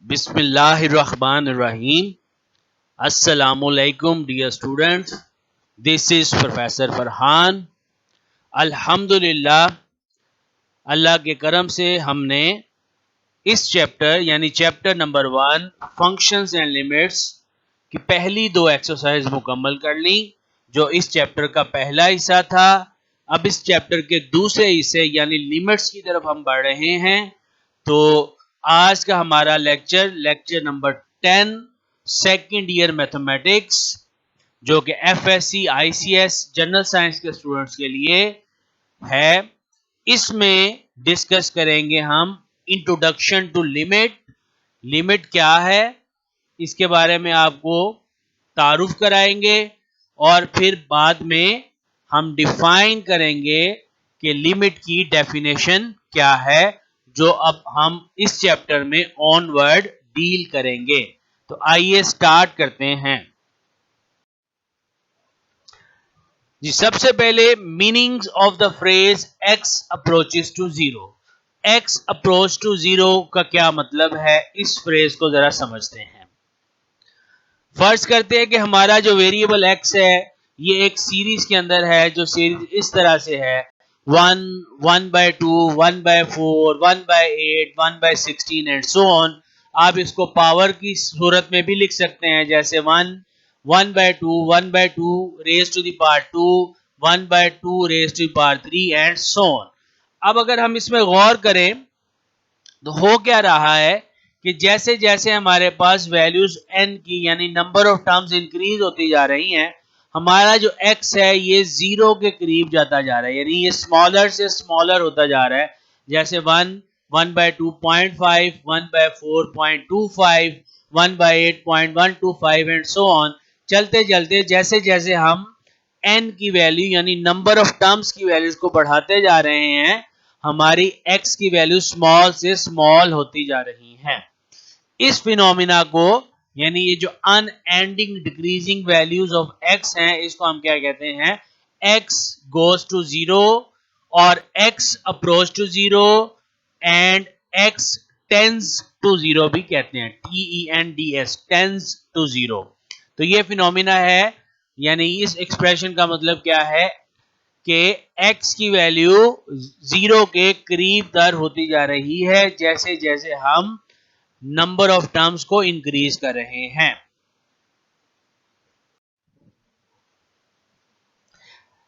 Bismillahirrahmanirrahim. Assalamualaikum dear students. This is Professor Farhan. अल्हम्दुलिल्लाह अल्लाह के करम से हमने इस चैप्टर यानी chapter number 1 functions and limits की पहली दो एक्सरसाइज मुकम्मल कर ली, जो इस चैप्टर का पहला हिस्सा था। अब इस चैप्टर के दूसरे हिस्से यानी लिमिट्स की तरफ हम बढ़ रहे हैं। तो आज का हमारा lecture number 10 second year mathematics, जो कि एफएससी आईसीएस जनरल साइंस के स्टूडेंट्स के लिए है। इसमें डिस्कस करेंगे हम इंट्रोडक्शन टू लिमिट क्या है, इसके बारे में आपको तारुफ कराएंगे और फिर बाद में हम डिफाइन करेंगे कि लिमिट की डेफिनेशन क्या है, जो अब हम इस चैप्टर में ऑनवर्ड डील करेंगे। तो आइए स्टार्ट करते हैं जी। सबसे पहले meanings of the phrase x approaches to zero. x approach to zero का क्या मतलब है, इस फ्रेज को जरा समझते हैं। फर्ज करते हैं कि हमारा जो वेरिएबल x है ये एक सीरीज के अंदर है, जो सीरीज इस तरह से है 1, 1/2, 1/4, 1/8, 1/16 एंड सो ऑन। आप इसको पावर की सूरत में भी लिख सकते हैं, जैसे 1/2, 1/2 raise to the power 2, 1/2 raise to the power 3 and so on. अब अगर हम इसमें गौर करें तो हो क्या रहा है कि जैसे जैसे हमारे पास वैल्यूज n की यानी नंबर ऑफ टर्म्स इंक्रीज होती जा रही हैं, हमारा जो x है ये जीरो के करीब जाता जा रहा है, यानी ये स्मॉलर से स्मॉलर होता जा रहा है। जैसे 1/2.5, 1/4.25, 1/8.125 एंड सो ऑन। चलते चलते जैसे जैसे हम n की वैल्यू यानी नंबर ऑफ टर्म्स की वैल्यूज को बढ़ाते जा रहे हैं, हमारी x की वैल्यू स्मॉल से स्मॉल होती जा रही है। इस फिनोमिना को यानी ये जो unending decreasing values of x हैं, इसको हम क्या कहते हैं, x गोज टू जीरो और x approach to zero and x tends to zero भी कहते हैं, TENDS टेंस टू जीरो। तो ये फिनोमिना है, यानी इस एक्सप्रेशन का मतलब क्या है कि x की वैल्यू जीरो के करीब तर होती जा रही है जैसे जैसे हम नंबर ऑफ टर्म्स को इंक्रीज कर रहे हैं।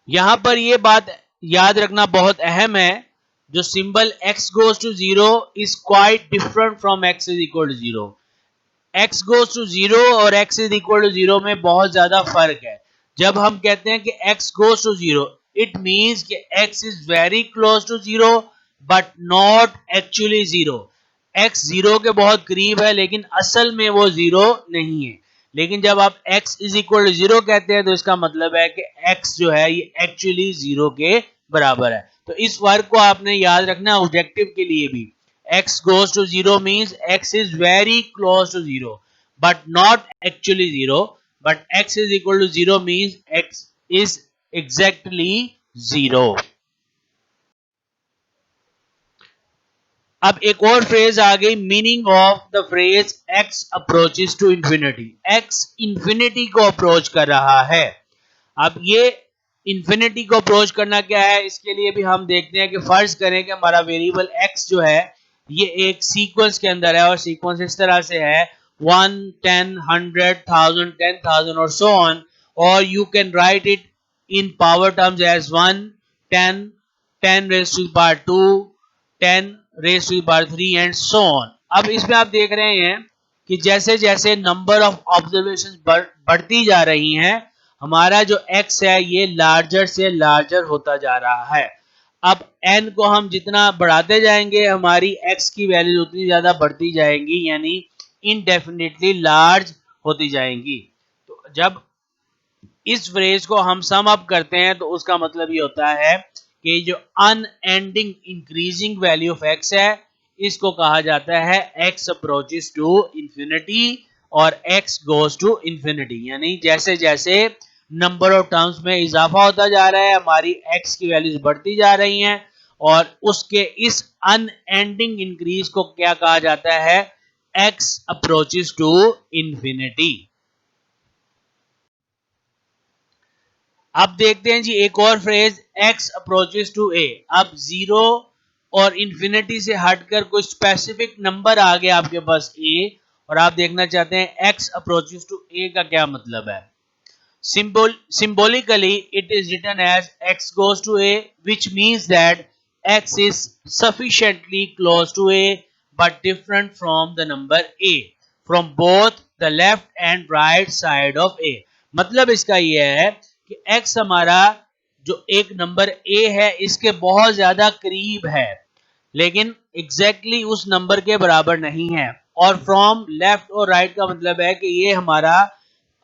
यहां पर यह बात याद रखना बहुत अहम है, जो symbol x goes to zero is quite different from x is equal to zero. x goes to zero और x is equal to zero में बहुत ज्यादा फर्क है। जब हम कहते हैं कि x goes to zero, it means कि x is very close to zero but not actually zero. x zero के बहुत करीब है लेकिन असल में वो जीरो नहीं है। लेकिन जब आप x is equal to zero कहते हैं तो इसका मतलब है कि x जो है ये एक्चुअली जीरो के बराबर है। तो इस वर्क को आपने याद रखना ऑब्जेक्टिव के लिए भी। x goes to zero means x is very close to zero but not actually zero, but x is equal to zero means x is exactly zero। अब एक और फ्रेज आ गई, meaning of the phrase x approaches to infinity. x infinity को approach कर रहा है। अब ये इंफिनिटी को अप्रोच करना क्या है, इसके लिए भी हम देखते हैं कि फर्ज करें कि हमारा वेरिएबल x जो है ये एक सीक्वेंस के अंदर है और सीक्वेंस इस तरह से है 1, 10, 100, 1000, 10,000 और सो ऑन, और you can write it in power terms as 1, 10, 10 raise to the power 2, 10 raise to the power 3 and so on. अब इसमें आप देख रहे हैं कि जैसे जैसे नंबर ऑफ ऑब्जर्वेशंस बढ़ती जा रही हैं, हमारा जो x है ये लार्जर से लार्जर होता जा रहा है। अब n को हम जितना बढ़ाते जाएंगे हमारी x की वैल्यू उतनी ज्यादा बढ़ती जाएंगी, यानी इनडेफिनेटली लार्ज होती जाएंगी। तो जब इस फ्रेज को हम सम अप करते हैं तो उसका मतलब ये होता है कि जो unending increasing value of x है इसको कहा जाता है x अप्रोचेस टू इंफिनिटी और x गोज टू इंफिनिटी। यानी जैसे जैसे नंबर ऑफ टर्म्स में इजाफा होता जा रहा है, हमारी x की वैल्यूज बढ़ती जा रही हैं, और उसके इस अनएंडिंग इंक्रीज को क्या कहा जाता है, x approaches to infinity। अब देखते हैं जी एक और phrase x approaches to a। अब 0 और इंफिनिटी से हटकर कोई स्पेसिफिक नंबर आ गया आपके पास a और आप देखना चाहते हैं x approaches to a का क्या मतलब है। Symbolically, it is written as x goes to a, which means that x is sufficiently close to a but different from the number a from both the left and right side of a। मतलब इसका यह है कि x हमारा जो एक number a है इसके बहुत ज्यादा करीब है लेकिन एग्जैक्टली उस नंबर के बराबर नहीं है। और फ्रॉम लेफ्ट और राइट का मतलब है कि ये हमारा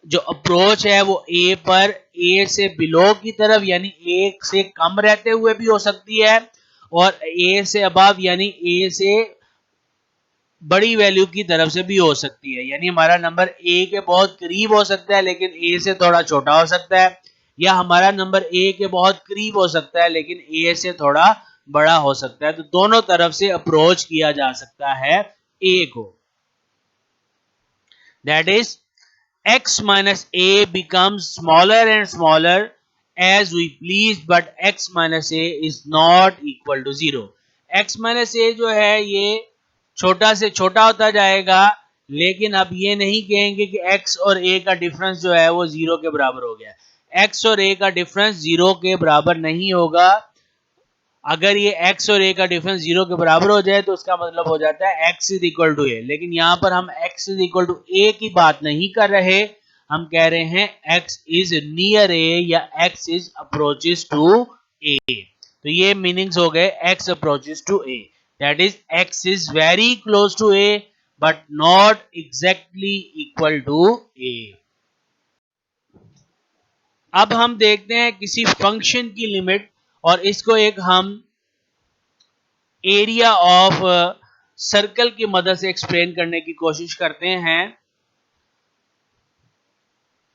जो अप्रोच है वो ए पर ए से बिलो की तरफ यानी ए से कम रहते हुए भी हो सकती है और ए से अबव यानी ए से बड़ी वैल्यू की तरफ से भी हो सकती है। यानी हमारा नंबर ए के बहुत करीब हो सकता है लेकिन ए से थोड़ा छोटा हो सकता है या हमारा नंबर ए के बहुत करीब हो सकता है लेकिन ए से थोड़ा बड़ा हो सकता है। तो दोनों तरफ से अप्रोच किया जा सकता है ए को। That is x minus a becomes smaller and smaller as we please but x minus a is not equal to 0। x minus a जो है ये छोटा से छोटा होता जाएगा लेकिन अब ये नहीं कहेंगे कि x और a का डिफरेंस जो है वो 0 के बराबर हो गया। x और a का डिफरेंस 0 के बराबर नहीं होगा। अगर ये x और a का डिफरेंस 0 के बराबर हो जाए तो उसका मतलब हो जाता है x is equal to a। लेकिन यहाँ पर हम x is equal to a की बात नहीं कर रहे, हम कह रहे हैं x इज नियर a या x is approaches to a। तो ये मीनिंग्स हो गए x approaches to a। That is x is very close to a but not exactly equal to a। अब हम देखते हैं किसी फंक्शन की लिमिट और इसको एक हम एरिया ऑफ सर्कल की मदद से एक्सप्लेन करने की कोशिश करते हैं।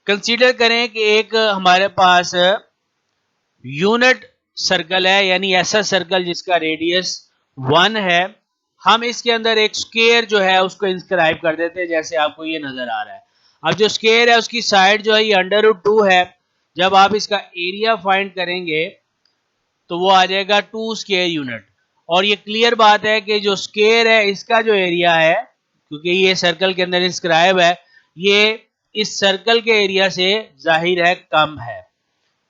कंसीडर करें कि एक हमारे पास यूनिट सर्कल है यानी ऐसा सर्कल जिसका रेडियस 1 है। हम इसके अंदर एक स्क्वायर जो है उसको इंस्क्राइब कर देते हैं जैसे आपको ये नजर आ रहा है। अब जो स्क्वायर है उसकी साइड जो है ये √2 है। जब आप इसका एरिया फाइंड करेंगे तो वो आ जाएगा 2 स्क्वायर यूनिट। और ये क्लियर बात है कि जो स्क्वायर है इसका जो एरिया है क्योंकि ये सर्कल के अंदर इंस्क्राइब है ये इस सर्कल के एरिया से जाहिर है कम है।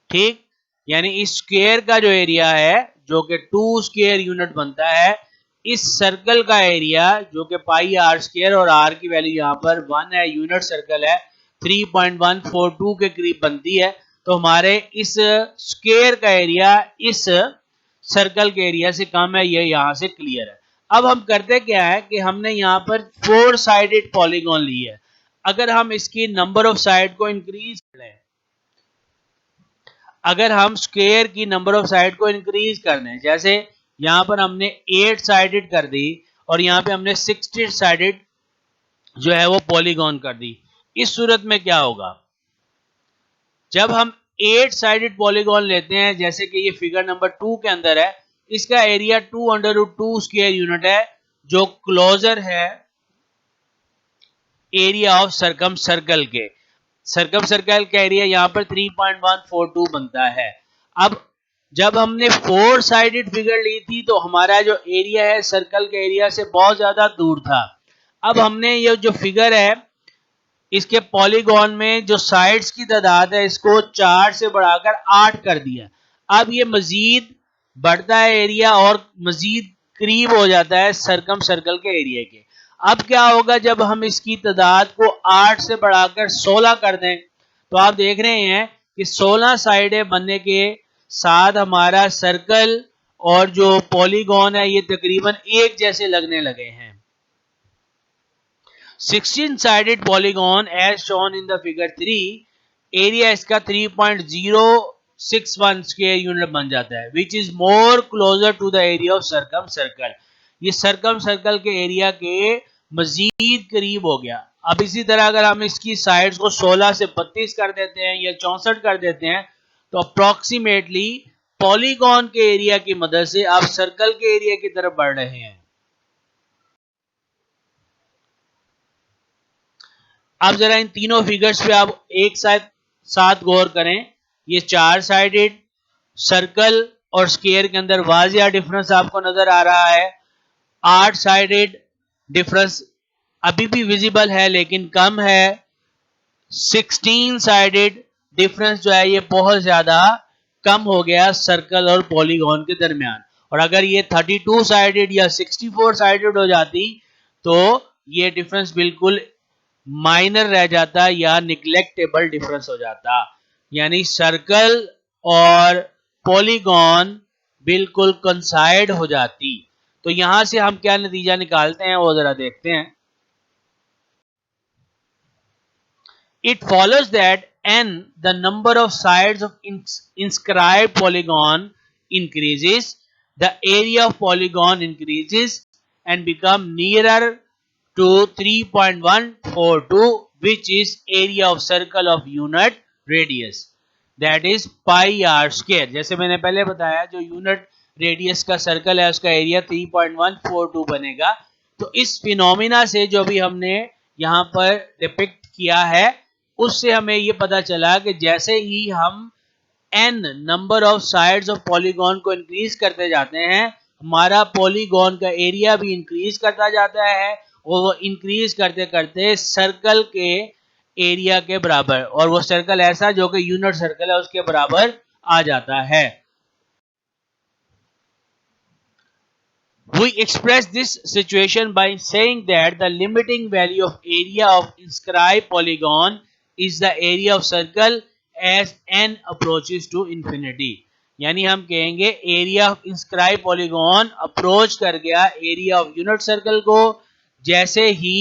ठीक, यानी इस स्क्वायर का जो एरिया है जो कि 2 स्क्वायर यूनिट बनता है इस सर्कल का एरिया जो कि पाई आर स्क्वायर और आर की वैल्यू यहाँ पर 1 है, यूनिट सर्कल है 3.142 के करीब बनती है। तो हमारे इस स्क्वायर का एरिया इस सर्कल के एरिया से कम है, ये यहां से क्लियर है। अब हम करते क्या है कि हमने यहाँ पर 4 साइडेड पॉलीगॉन ली है। अगर हम इसकी नंबर ऑफ साइड को इंक्रीज करें, अगर हम स्क्वायर की नंबर ऑफ साइड को इंक्रीज कर दें, जैसे यहाँ पर हमने 8 साइडेड कर दी और यहाँ पे हमने 60 साइडेड जो है वो पॉलीगॉन कर दी। इस सूरत में क्या होगा, जब हम 8 साइडेड पॉलीगॉन लेते हैं जैसे कि ये फिगर नंबर 2 के अंदर है, इसका एरिया 2/2 स्क्वायर यूनिट है जो क्लोजर है एरिया ऑफ सर्कम सर्कल के। सर्कम सर्कल का एरिया यहाँ पर 3.142 बनता है। अब जब हमने 4 साइडेड फिगर ली थी तो हमारा जो एरिया है सर्कल के एरिया से बहुत ज्यादा दूर था। अब हमने ये जो फिगर है इसके पॉलीगॉन में जो साइड्स की तादाद है इसको 4 से बढ़ाकर 8 कर दिया। अब ये मजीद बढ़ता है एरिया और मजीद करीब हो जाता है सर्कम सर्कल के एरिया के। अब क्या होगा जब हम इसकी तादाद को 8 से बढ़ाकर 16 कर दें तो आप देख रहे हैं कि 16 साइडें बनने के साथ हमारा सर्कल और जो पॉलीगॉन है ये तकरीबन एक जैसे लगने लगे हैं। 16 sided polygon as shown in the figure 3 area इसका 3.061 स्क्वायर यूनिट बन जाता है which is more closer to the area of circum circle। ये सर्कम सर्कल के एरिया के मजीद करीब हो गया। अब इसी तरह अगर हम इसकी साइड्स को 16 से 32 कर देते हैं या 64 कर देते हैं तो अप्रोक्सीमेटली पॉलीगॉन के एरिया की मदद से आप सर्कल के एरिया की तरफ बढ़ रहे हैं। अब जरा इन तीनों फिगर्स पे आप एक साथ गौर करें। ये 4 साइडेड सर्कल और स्क्वायर के अंदर वाजिया डिफरेंस आपको नजर आ रहा है। 8 साइडेड डिफरेंस अभी भी विजिबल है लेकिन कम है। 16 साइडेड डिफरेंस जो है ये बहुत ज्यादा कम हो गया सर्कल और पॉलीगॉन के दरमियान। और अगर ये 32 साइडेड या 64 साइडेड हो जाती तो ये डिफरेंस बिल्कुल माइनर रह जाता या निग्लेक्टेबल डिफरेंस हो जाता। यानी सर्कल और पॉलीगॉन बिल्कुल कंसाइड हो जाती। तो यहां से हम क्या नतीजा निकालते हैं वो जरा देखते हैं। It follows that n, the number of sides of inscribed polygon increases, the area of polygon increases and become nearer to 3.142, which is area of circle of unit radius, that is pi r square। जैसे मैंने पहले बताया जो unit radius का circle है उसका area 3.142 बनेगा। तो इस फिनोमिना से जो भी हमने यहाँ पर डिपिक्ट किया है उससे हमें ये पता चला कि जैसे ही हम n number of sides of polygon को इंक्रीज करते जाते हैं हमारा पॉलीगॉन का एरिया भी इंक्रीज करता जाता है और वो इंक्रीज करते करते सर्कल के एरिया के बराबर, और वो सर्कल ऐसा जो कि यूनिट सर्कल है उसके बराबर आ जाता है। We express this situation by saying that the limiting value of area of inscribed polygon is the area of circle as n approaches to infinity। यानी हम कहेंगे area of inscribe polygon approach कर गया एरिया ऑफ यूनिट सर्कल को जैसे ही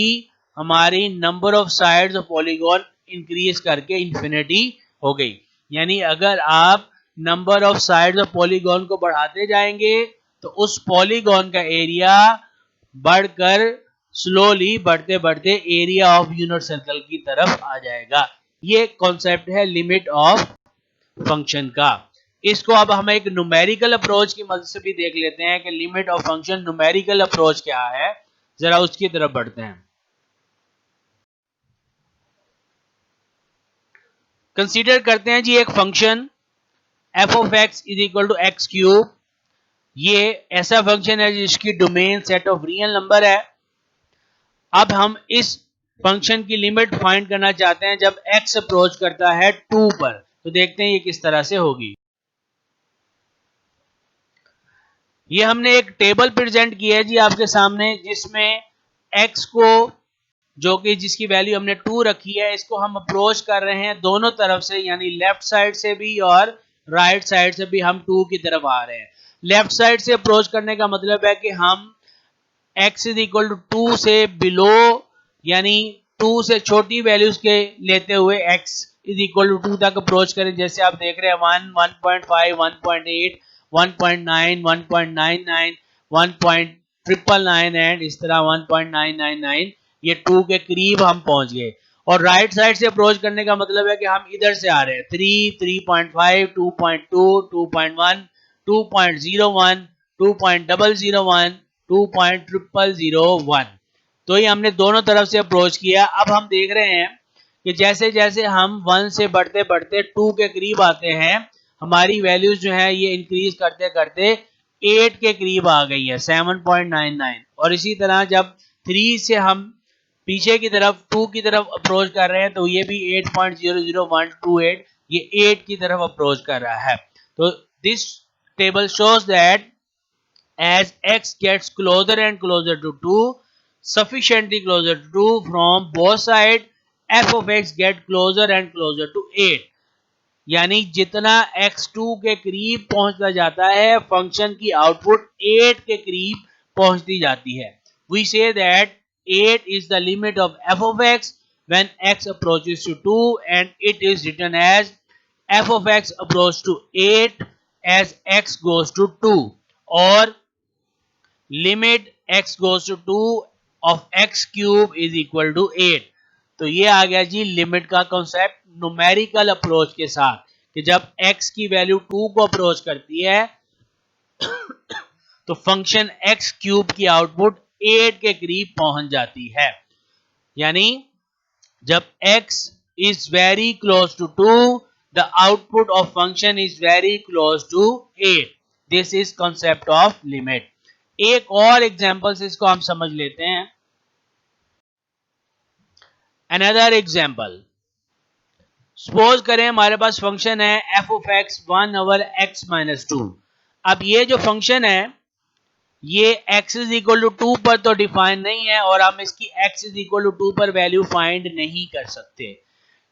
हमारी number of sides of polygon increase करके infinity हो गई। यानी अगर आप number of sides of polygon को बढ़ाते जाएंगे तो उस पॉलीगॉन का एरिया बढ़कर स्लोली बढ़ते बढ़ते एरिया ऑफ यूनिट सर्कल की तरफ आ जाएगा। ये कॉन्सेप्ट है लिमिट ऑफ फंक्शन का। इसको अब हम एक न्यूमेरिकल अप्रोच की मदद से भी देख लेते हैं कि limit of function numerical approach क्या है। जरा उसकी तरफ बढ़ते हैं। कंसीडर करते हैं जी एक function F of X is equal to X cube. ये ऐसा फंक्शन है जिसकी domain set of real number है। अब हम इस फंक्शन की लिमिट फाइंड करना चाहते हैं जब x अप्रोच करता है 2 पर। तो देखते हैं ये किस तरह से होगी। ये हमने एक टेबल प्रेजेंट की है जी आपके सामने जिसमें x को जो कि जिसकी वैल्यू हमने 2 रखी है इसको हम अप्रोच कर रहे हैं दोनों तरफ से, यानी लेफ्ट साइड से भी और राइट साइड से भी हम 2 की तरफ आ रहे हैं। लेफ्ट साइड से अप्रोच करने का मतलब है कि हम x इज इक्वल टू 2 से बिलो यानी 2 से छोटी वैल्यूज के लेते हुए x इज इक्वल टू 2 तक अप्रोच करें। जैसे आप देख रहे हैं 1, 1.5, 1.8, 1.9, 1.99, 1.999 एंड इस तरह 1.999 ये 2 के करीब हम पहुंच गए। और राइट साइड से अप्रोच करने का मतलब है कि हम इधर से आ रहे हैं 3, 3.5, 2.2, 2.1, 2.01, 2.001, 2.0001। तो ये हमने दोनों तरफ से अप्रोच किया। अब हम देख रहे हैं कि जैसे जैसे हम 1 से बढ़ते बढ़ते 2 के करीब आते हैं हमारी वैल्यूज जो है ये इंक्रीज करते करते 8 के करीब आ गई है 7.99। और इसी तरह जब 3 से हम पीछे की तरफ 2 की तरफ अप्रोच कर रहे हैं तो ये भी 8.00128 ये 8 की तरफ अप्रोच कर रहा है। तो this table shows that as x gets closer and closer to 2, sufficiently closer to 2 from both sides, f of x get closer and closer to 8। यानी जितना x 2 के करीब पहुंचता जाता है फंक्शन की आउटपुट 8 के करीब पहुंचती जाती है। We say that 8 is the limit of f of x when x approaches to 2 and it is written as f of x approach to 8 as x goes to 2 और limit x goes to 2 of x cube is equal to 8। तो ये आ गया जी limit का concept numerical approach के साथ कि जब x की वैल्यू 2 को अप्रोच करती है तो फंक्शन x क्यूब की आउटपुट 8 के करीब पहुंच जाती है। यानी जब x is very close to 2, the output of function is very close to a. This is concept of limit. एक और एग्जांपल से इसको हम समझ लेते हैं. Another example. सपोज करें हमारे पास फंक्शन है f of x 1 over x minus 2. अब ये जो फंक्शन है ये x is equal to 2 पर तो डिफाइन नहीं है और हम इसकी x is equal to 2 पर वैल्यू फाइंड नहीं कर सकते,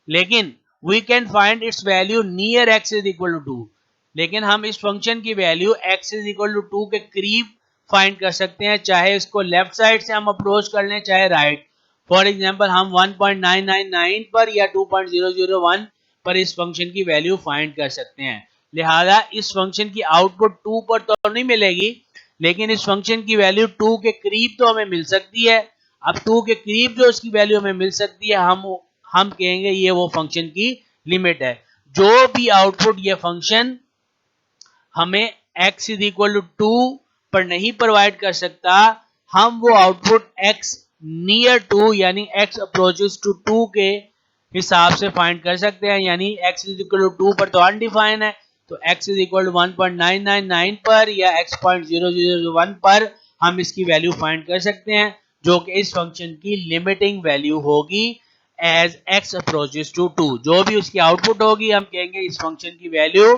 लेकिन we can find its value near x is equal to 2. लेकिन हम इस फंक्शन की value x is equal to 2 के करीब फाइंड कर सकते हैं, चाहे इसको लेफ्ट साइड से हम अप्रोच कर लें चाहे राइट. फॉर एग्जांपल हम 1.999 पर या 2.001 पर इस फंक्शन की वैल्यू फाइंड कर सकते हैं. लिहाजा इस फंक्शन की आउटपुट 2 पर तो नहीं मिलेगी, लेकिन इस फंक्शन की वैल्यू 2 के करीब तो हमें मिल सकती है. अब 2 के करीब जो इसकी वैल्यू हमें मिल सकती है हम कहेंगे ये वो फंक्शन की लिमिट है. जो भी आउटपुट ये फंक्शन हमें x इज इक्वल टू 2 पर नहीं प्रोवाइड कर सकता, हम वो आउटपुट x नियर 2 यानी x अप्रोचेस टू 2 के हिसाब से फाइंड कर सकते हैं. यानी x इज इक्वल टू 2 पर तो अनडिफाइन है, तो x इज इक्वल टू 1.999 पर या x.001 पर हम इसकी वैल्यू फाइंड कर सकते हैं, जो कि इस फंक्शन की लिमिटिंग वैल्यू होगी एज x अप्रोचेस टू 2. जो भी उसकी आउटपुट होगी हम कहेंगे इस फंक्शन की वैल्यू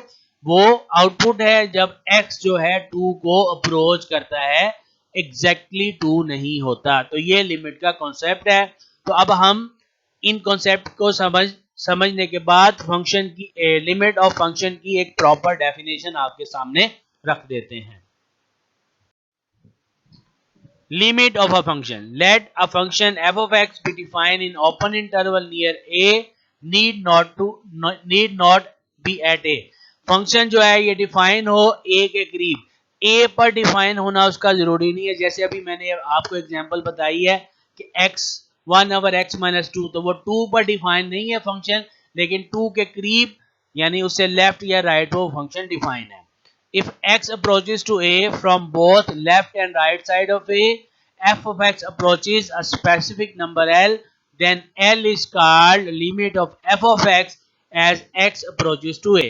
वो आउटपुट है जब x जो है 2 को अप्रोच करता है, एग्जैक्टली 2 नहीं होता. तो ये लिमिट का कॉन्सेप्ट है. तो अब हम इन कॉन्सेप्ट को समझने के बाद फंक्शन की लिमिट ऑफ फंक्शन की एक प्रॉपर डेफिनेशन आपके सामने रख देते हैं. Limit of a function. Let a function f of x be defined in open interval near a need not be at a. Function जो है ये डिफाइन हो a के करीब. a पर डिफाइन होना उसका जरूरी नहीं है. जैसे अभी मैंने आपको एग्जांपल बताई है कि x 1 over x minus 2, तो वो 2 पर डिफाइन नहीं है फंक्शन, लेकिन 2 के करीब यानी उससे लेफ्ट या राइट वो फंक्शन डिफाइन है. If x approaches to a from both left and right side of a, f of x approaches a specific number L, then L is called limit of f of x as x approaches to a.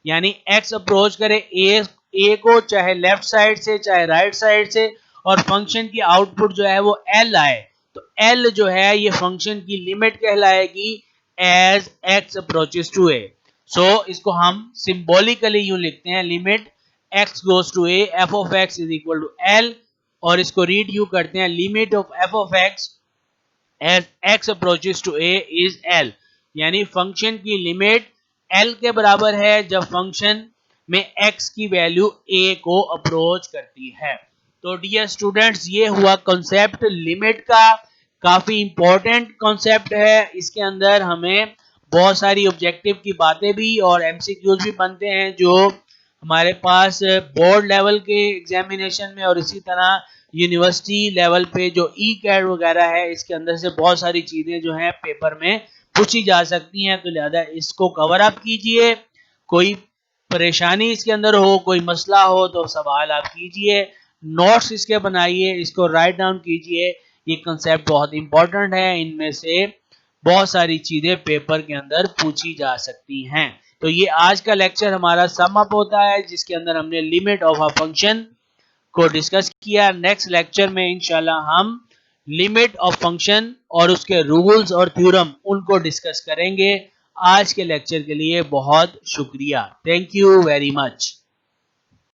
यानी x approach करे a को चाहे left side से चाहे right side से और function की output जो है वो L आए, तो L जो है ये फंक्शन की लिमिट कहलाएगी as x approaches to a. So इसको हम सिंबॉलिकली यूं लिखते हैं limit x goes to a f of x is equal to L, और इसको रीड यू करते हैं limit of f of x as x approaches to a is L. यानी फंक्शन की लिमिट L के बराबर है जब फंक्शन में x की वैल्यू a को अप्रोच करती है. तो डियर स्टूडेंट्स ये हुआ कॉन्सेप्ट लिमिट का. काफी इंपॉर्टेंट कॉन्सेप्ट है. इसके अंदर हमें बहुत सारी ऑब्जेक्टिव की बातें भी और एमसीक्यूज भी बनते हैं जो हमारे पास बोर्ड लेवल के एग्जामिनेशन में और इसी तरह यूनिवर्सिटी लेवल पे जो ई कैट वगैरह है इसके अंदर से बहुत सारी चीजें जो हैं पेपर में पूछी जा सकती हैं. तो लिहाजा इसको कवर अप कीजिए. कोई परेशानी इसके अंदर हो, कोई मसला हो तो सवाल आप कीजिए, नोट्स इसके बनाइए, इसको राइट डाउन कीजिए. ये कंसेप्ट बहुत इंपॉर्टेंट है. इनमें से बहुत सारी चीजें पेपर के अंदर पूछी जा सकती हैं. तो ये आज का लेक्चर हमारा सम अप होता है जिसके अंदर हमने लिमिट ऑफ अ फंक्शन को डिस्कस किया. नेक्स्ट लेक्चर में इंशाल्लाह हम लिमिट ऑफ फंक्शन और उसके रूल्स और थ्योरम उनको डिस्कस करेंगे. आज के लेक्चर के लिए बहुत शुक्रिया. Thank you very much.